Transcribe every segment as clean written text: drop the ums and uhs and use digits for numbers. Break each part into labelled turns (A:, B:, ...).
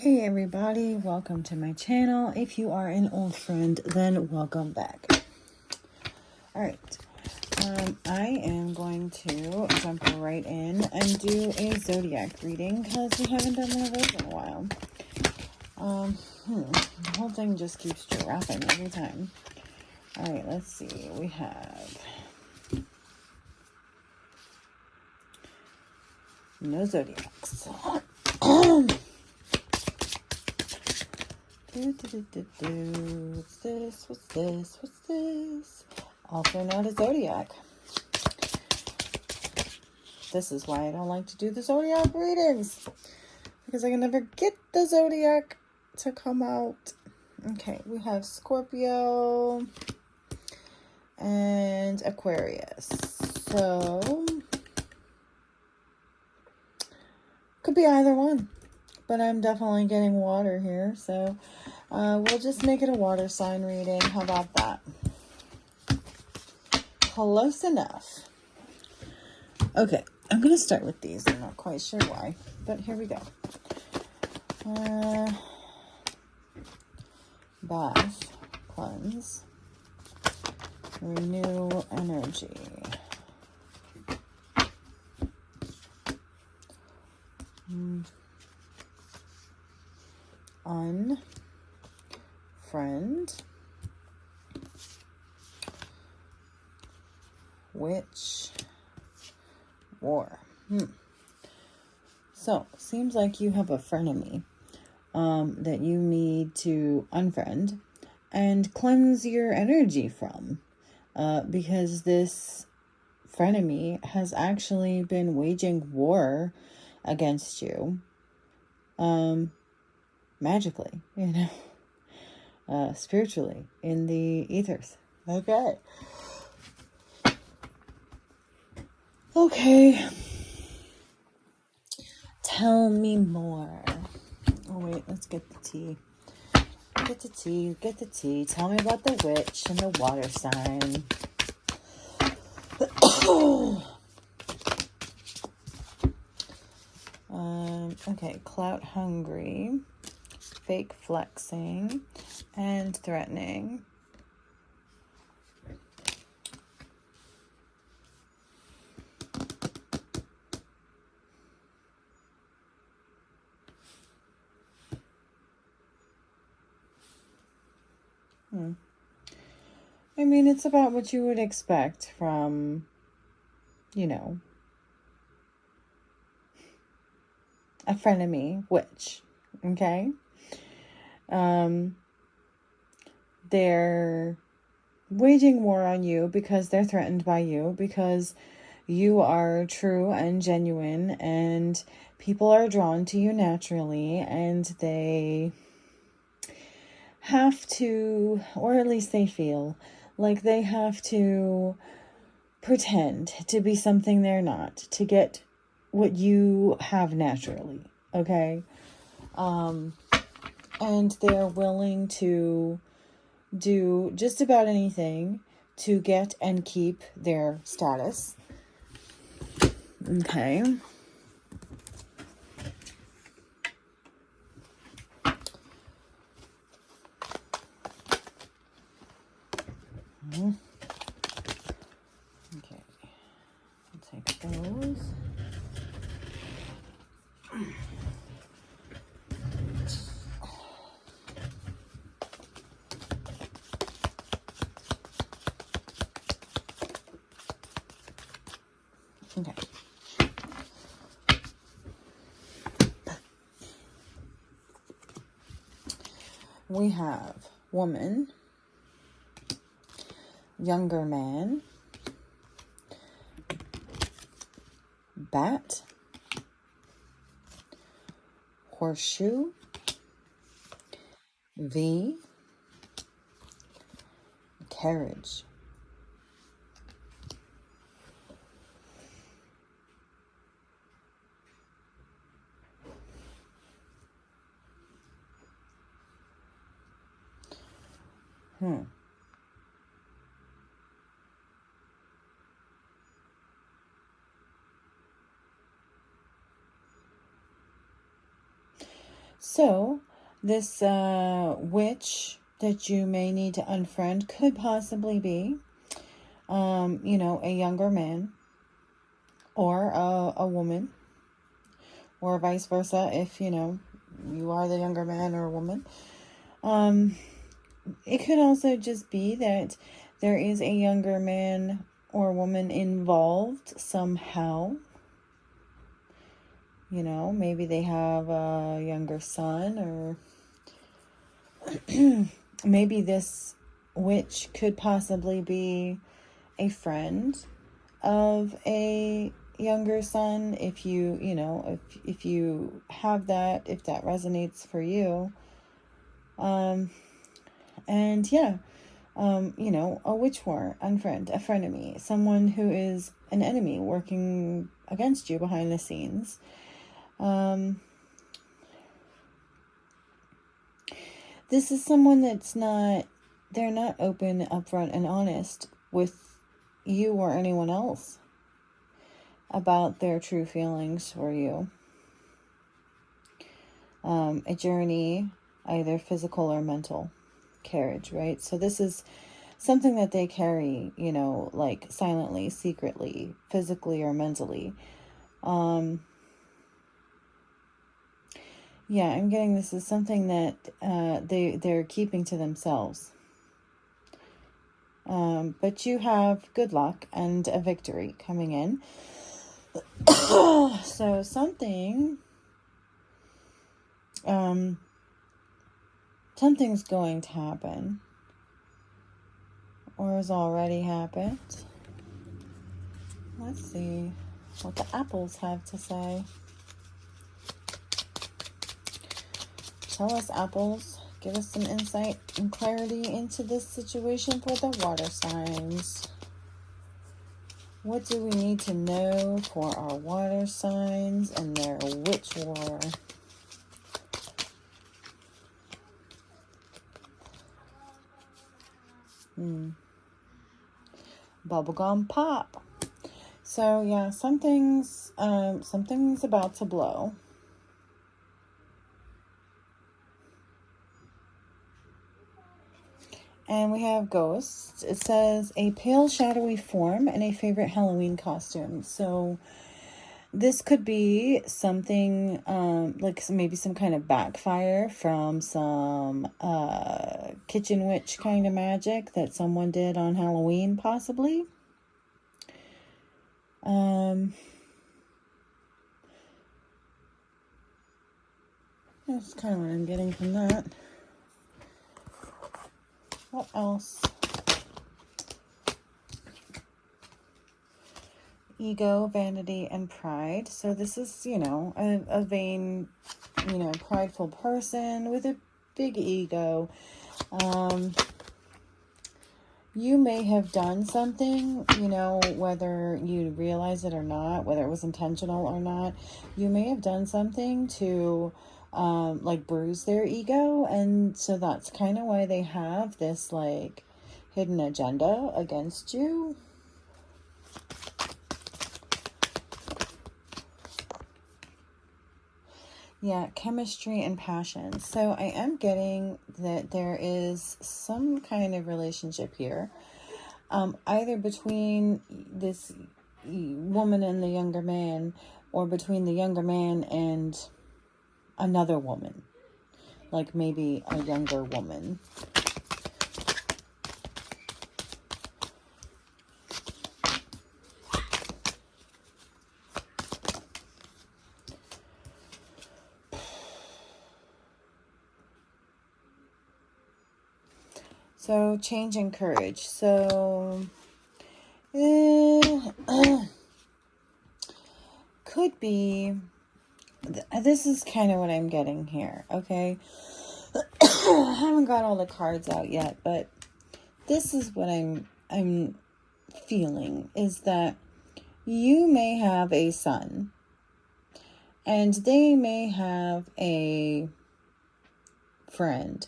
A: Hey everybody, welcome to my channel. If you are an old friend, then welcome back. Alright, I am going to jump right in and do a zodiac reading because we haven't done one of those in a while. The whole thing just keeps dropping every time. Alright, let's see. We have no zodiacs. What's this? What's this? What's this? Also not a zodiac. This is why I don't like to do the zodiac readings, because I can never get the zodiac to come out. Okay, we have Scorpio and Aquarius. So, could be either one. But I'm definitely getting water here, so we'll just make it a water sign reading. How about that? Close enough. Okay, I'm going to start with these. I'm not quite sure why, but here we go. Bath, cleanse, renew energy. Unfriend, witch, war. So, seems like you have a frenemy that you need to unfriend and cleanse your energy from, because this frenemy has actually been waging war against you, magically, spiritually in the ethers. Okay. Tell me more. Oh wait, let's get the tea. Get the tea. Tell me about the witch and the water sign. Okay, clout hungry, fake flexing, and threatening. I mean, it's about what you would expect from, a frenemy witch, okay? They're waging war on you because they're threatened by you, because you are true and genuine, and people are drawn to you naturally, and they have to, or at least they feel like they have to pretend to be something they're not to get what you have naturally, okay? And they're willing to do just about anything to get and keep their status. Okay. Okay. I'll take those. Okay. We have woman, younger man, bat, horseshoe, V, carriage. So this witch that you may need to unfriend could possibly be, a younger man or a woman, or vice versa if, you are the younger man or woman. It could also just be that there is a younger man or woman involved somehow. Maybe they have a younger son, or maybe this witch could possibly be a friend of a younger son. If if you have that, if that resonates for you. A witch war, unfriend, a frenemy, someone who is an enemy working against you behind the scenes. This is someone they're not open, upfront, and honest with you or anyone else about their true feelings for you. A journey, either physical or mental carriage, right? So this is something that they carry, like silently, secretly, physically or mentally. I'm getting this is something that they're keeping to themselves. But you have good luck and a victory coming in. So something's going to happen, or has already happened. Let's see what the apples have to say. Tell us, apples. Give us some insight and clarity into this situation for the water signs. What do we need to know for our water signs and their witch war? Bubblegum pop. So yeah, something's about to blow. And we have ghosts. It says a pale shadowy form and a favorite Halloween costume. So this could be something like maybe some kind of backfire from some kitchen witch kind of magic that someone did on Halloween, possibly. That's kind of what I'm getting from that. What else? Ego, vanity, and pride. So this is, a vain, prideful person with a big ego. You may have done something, whether you realize it or not, whether it was intentional or not. You may have done something to bruise their ego, and so that's kind of why they have this hidden agenda against you. Yeah, chemistry and passion. So I am getting that there is some kind of relationship here, either between this woman and the younger man, or between the younger man and another woman, like maybe a younger woman. So change and courage. So could be, this is kind of what I'm getting here, okay? I haven't got all the cards out yet, but this is what I'm feeling, is that you may have a son, and they may have a friend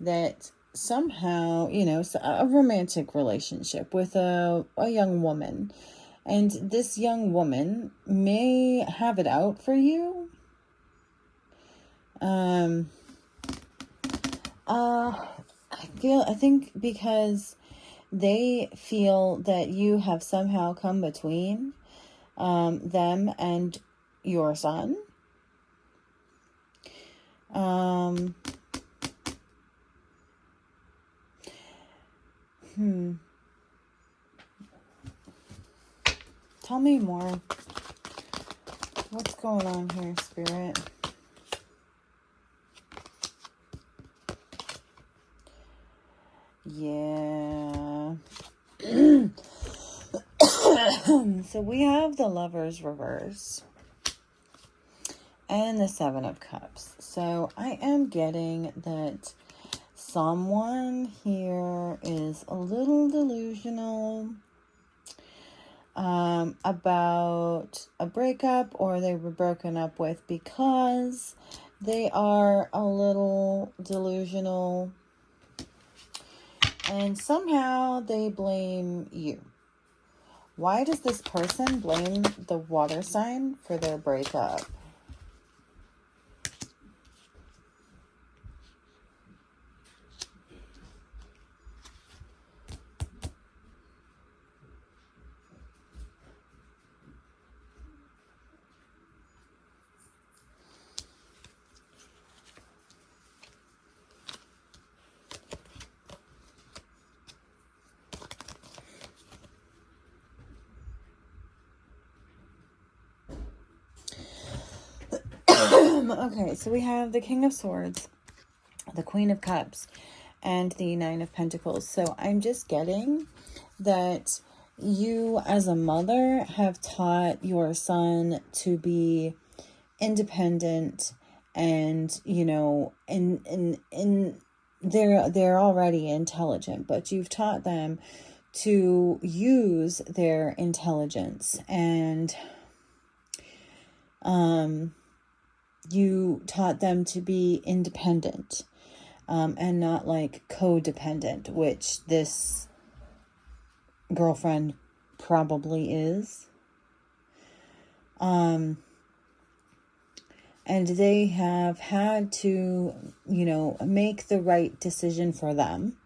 A: that somehow, a romantic relationship with a young woman. And this young woman may have it out for you, I think because they feel that you have somehow come between them and your son. Tell me more. What's going on here, Spirit? Yeah. So we have the Lovers reverse and the Seven of Cups. So I am getting that someone here is a little delusional about a breakup, or they were broken up with because they are a little delusional, and somehow they blame you. Why does this person blame the water sign for their breakup? Okay, so we have the King of Swords, the Queen of Cups, and the Nine of Pentacles. So I'm just getting that you as a mother have taught your son to be independent, and they're already intelligent, but you've taught them to use their intelligence, and you taught them to be independent, and not like codependent, which this girlfriend probably is. And they have had to, make the right decision for them.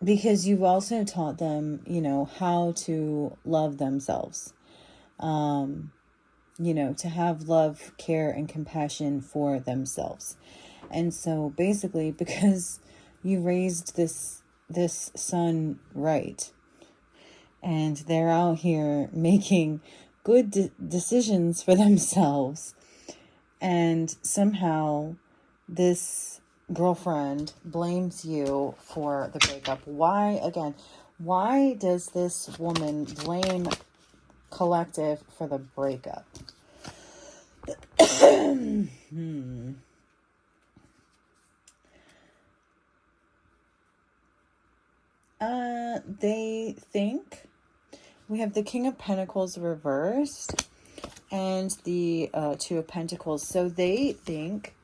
A: Because you've also taught them, how to love themselves. To have love, care, and compassion for themselves. And so basically, because you raised this son right, and they're out here making good decisions for themselves, and somehow this girlfriend blames you for the breakup. Why does this woman blame collective for the breakup? They think we have the King of Pentacles reversed and the Two of Pentacles. So they think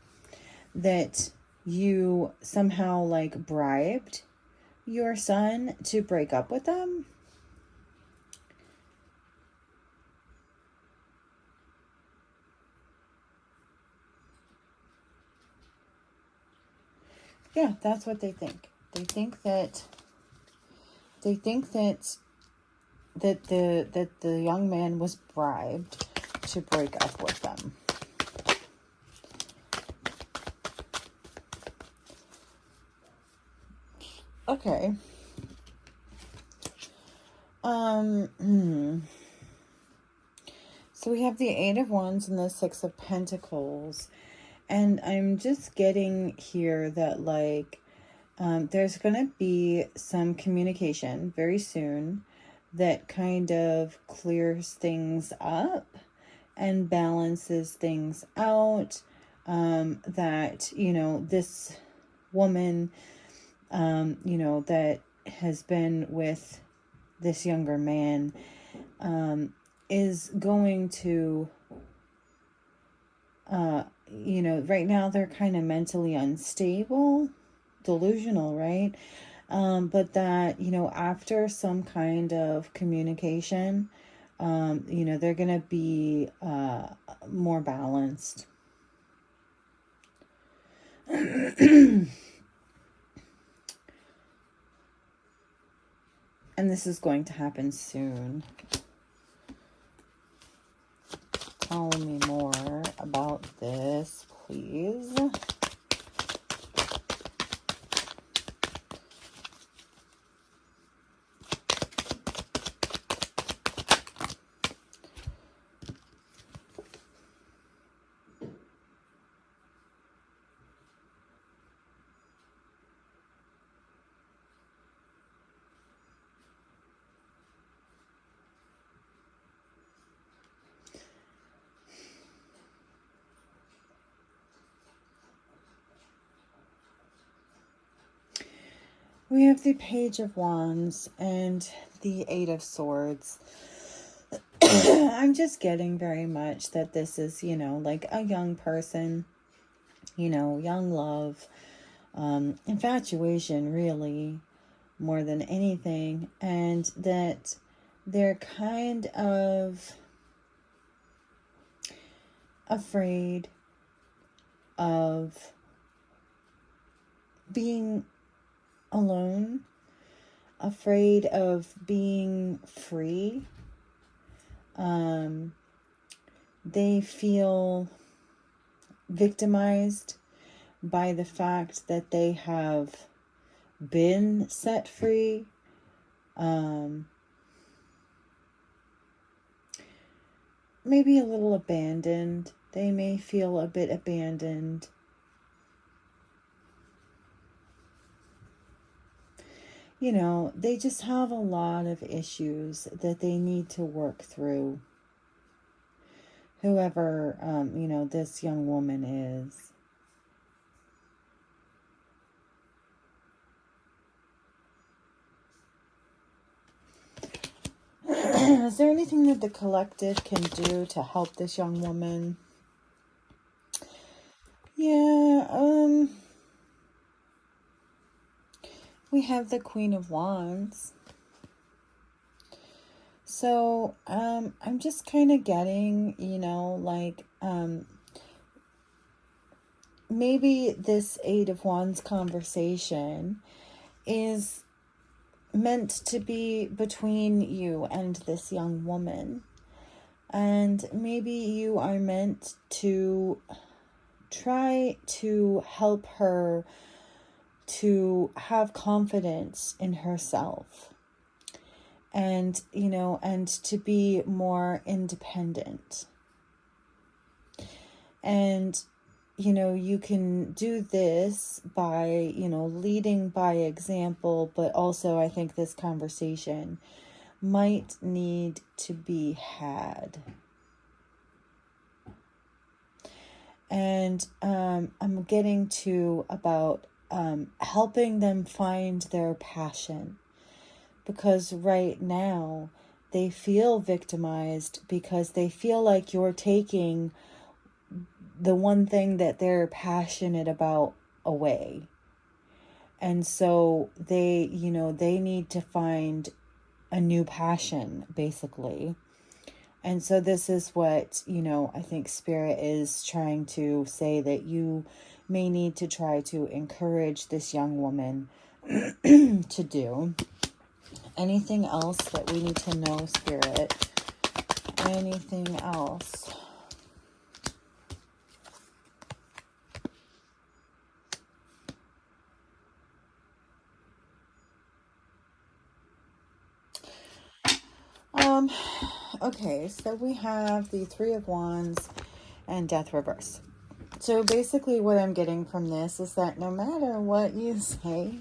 A: that you somehow bribed your son to break up with them. Yeah, that's what they think. They think that the young man was bribed to break up with them. Okay. So we have the Eight of Wands and the Six of Pentacles. And I'm just getting here that there's going to be some communication very soon that kind of clears things up and balances things out. That, this woman, that has been with this younger man, is going to, right now they're kind of mentally unstable, delusional, right? But that, after some kind of communication, they're going to be more balanced. And this is going to happen soon. Tell me more about this, please. We have the Page of Wands and the Eight of Swords. I'm just getting very much that this is, like a young person, young love, infatuation, really, more than anything. And that they're kind of afraid of being alone, afraid of being free. They feel victimized by the fact that they have been set free. Maybe a little abandoned. They may feel a bit abandoned. They just have a lot of issues that they need to work through. Whoever, this young woman is. Is there anything that the collective can do to help this young woman? Yeah, we have the Queen of Wands. So, I'm just kind of getting, maybe this Eight of Wands conversation is meant to be between you and this young woman. And maybe you are meant to try to help her to have confidence in herself. And, and to be more independent. And, you can do this by, leading by example, but also I think this conversation might need to be had. And I'm getting to about helping them find their passion. Because right now they feel victimized because they feel like you're taking the one thing that they're passionate about away. And so they need to find a new passion, basically. And so this is what, I think Spirit is trying to say, that you may need to try to encourage this young woman to do. Anything else that we need to know, Spirit? Anything else? Okay, so we have the Three of Wands and Death reverse. So basically what I'm getting from this is that no matter what you say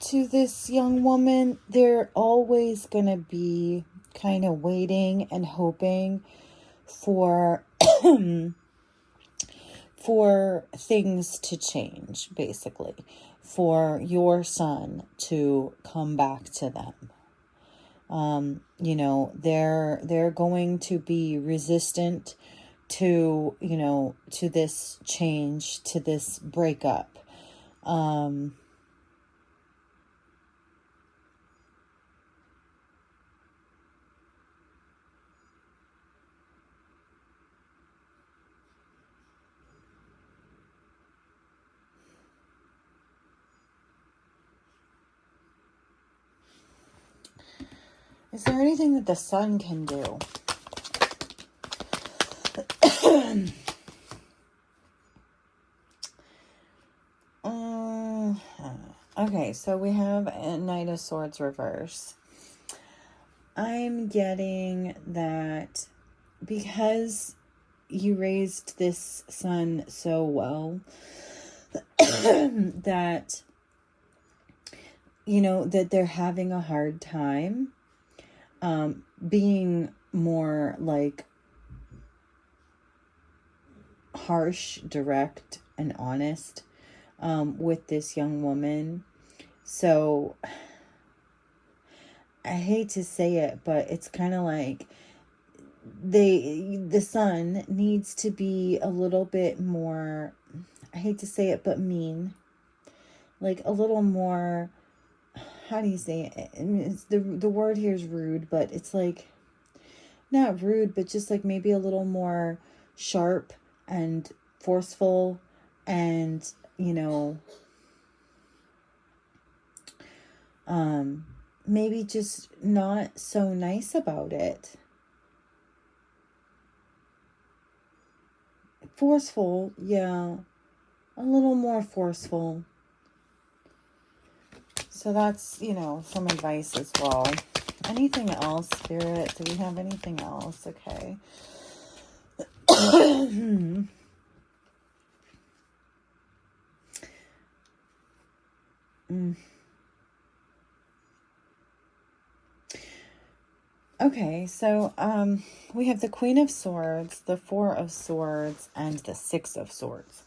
A: to this young woman, they're always going to be kind of waiting and hoping for for things to change, basically, for your son to come back to them. They're going to be resistant to, to this change, to this breakup. Is there anything that the sun can do? Okay, so we have a Knight of Swords reverse. I'm getting that because you raised this son so well, that, you know, that they're having a hard time being more like harsh, direct, and honest with this young woman. So I hate to say it, but it's kind of like the son needs to be a little bit more, I hate to say it, but mean. Like a little more, how do you say it? I mean, it's the word here is rude, but it's like not rude, but just like maybe a little more sharp and forceful, and, you know, maybe just not so nice about it. Forceful, yeah. A little more forceful. So that's, you know, some advice as well. Anything else, Spirit? Do we have anything else? Okay. Okay, so we have the Queen of Swords, the Four of Swords, and the Six of Swords.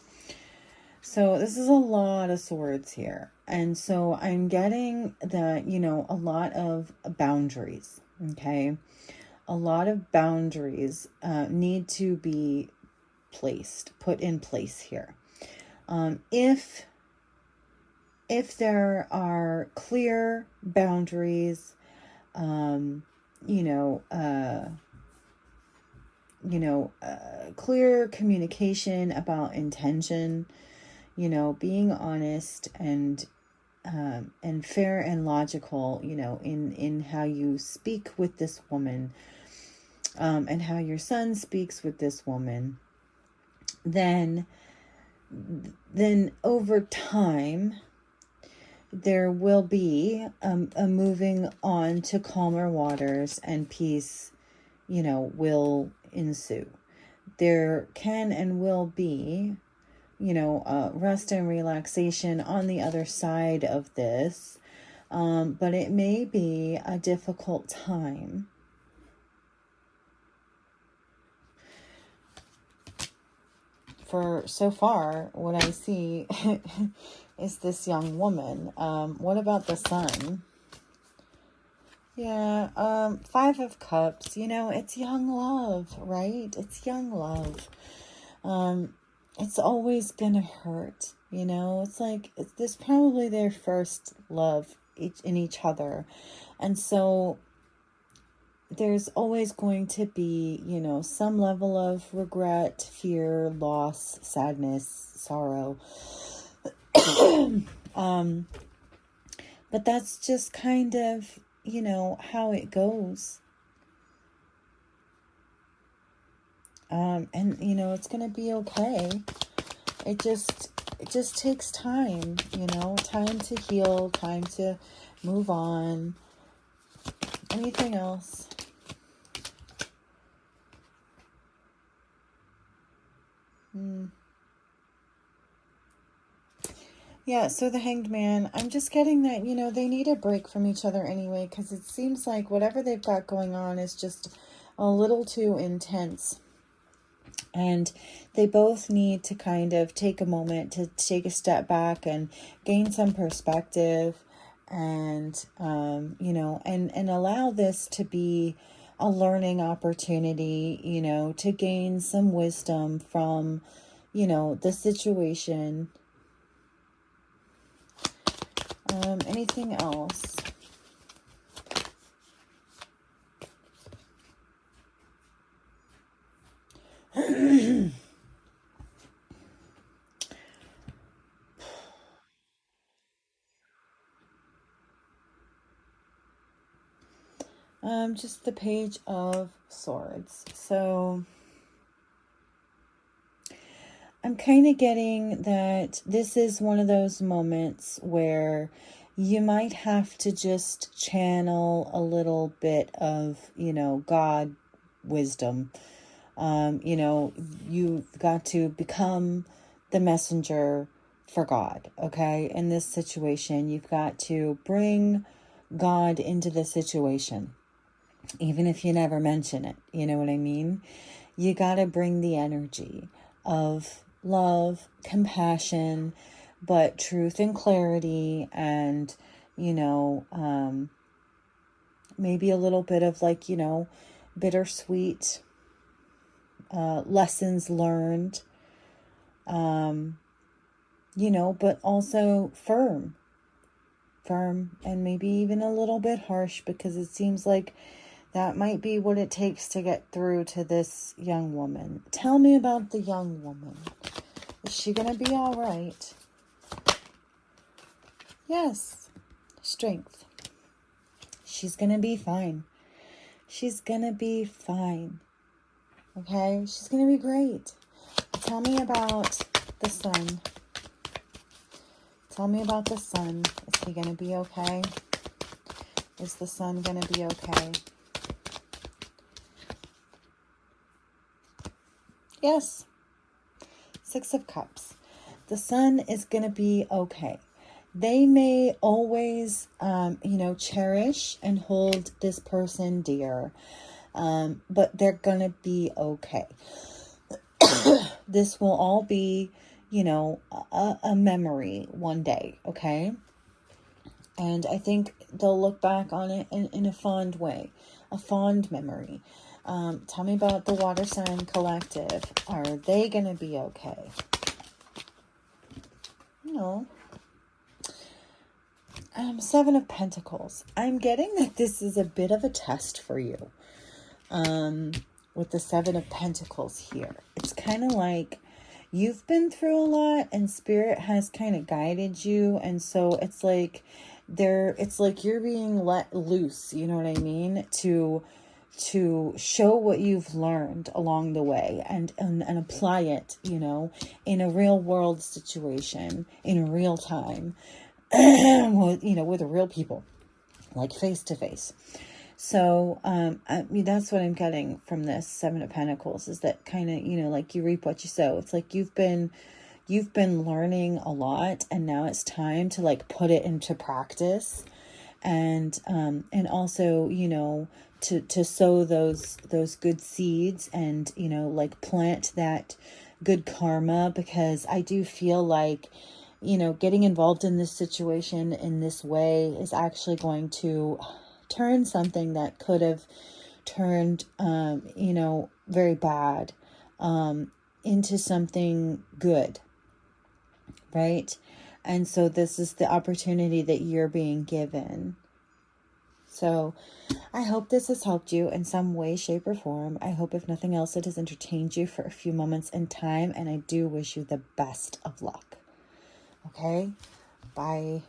A: So this is a lot of swords here. And so I'm getting that, you know, a lot of boundaries, okay? A lot of boundaries need to be put in place here. If there are clear boundaries, clear communication about intention, you know, being honest and fair and logical, you know, in how you speak with this woman, and how your son speaks with this woman, then over time, there will be a moving on to calmer waters, and peace, you know, will ensue. There can and will be, you know, rest and relaxation on the other side of this. But it may be a difficult time. For so far, what I see is this young woman. What about the sun? Yeah, Five of Cups. You know, it's young love, right? It's young love. It's always gonna hurt, you know? It's like, this probably their first love in each other. And so there's always going to be, you know, some level of regret, fear, loss, sadness, sorrow. But that's just kind of, you know, how it goes. And, you know, it's going to be okay. It just takes time, you know, time to heal, time to move on. Anything else? Yeah, so the Hanged Man, I'm just getting that, you know, they need a break from each other anyway, because it seems like whatever they've got going on is just a little too intense. And they both need to kind of take a moment to take a step back and gain some perspective, and, you know, and allow this to be a learning opportunity, you know, to gain some wisdom from, you know, the situation. Anything else? Just the Page of Swords. So I'm kind of getting that this is one of those moments where you might have to just channel a little bit of, God wisdom. You've got to become the messenger for God, okay? In this situation, you've got to bring God into the situation, even if you never mention it. You know what I mean? You got to bring the energy of love, compassion, but truth and clarity, and, maybe a little bit of bittersweet lessons learned, but also firm, and maybe even a little bit harsh, because it seems like that might be what it takes to get through to this young woman. Tell me about the young woman. Is she going to be all right? Yes. Strength. She's going to be fine. She's going to be fine. Okay? She's going to be great. Tell me about the sun. Tell me about the sun. Is he going to be okay? Is the sun going to be okay? Yes. 6 of Cups. The sun is going to be okay. They may always, cherish and hold this person dear, but they're going to be okay. This will all be, a memory one day, okay? And I think they'll look back on it in a fond way, a fond memory. Tell me about the Water Sign Collective. Are they going to be okay? No. 7 of Pentacles. I'm getting that this is a bit of a test for you. With the 7 of Pentacles here. It's kind of like you've been through a lot and Spirit has kind of guided you. And so it's like you're being let loose, you know what I mean? To show what you've learned along the way and apply it, in a real world situation, in real time, with real people, like face to face. So, that's what I'm getting from this 7 of Pentacles, is that kind of, you reap what you sow. It's like you've been learning a lot, and now it's time to put it into practice, and also, to sow those good seeds, and, plant that good karma, because I do feel like, getting involved in this situation in this way is actually going to turn something that could have turned, very bad, into something good, right? And so this is the opportunity that you're being given. So I hope this has helped you in some way, shape, or form. I hope, if nothing else, it has entertained you for a few moments in time, and I do wish you the best of luck. Okay? Bye.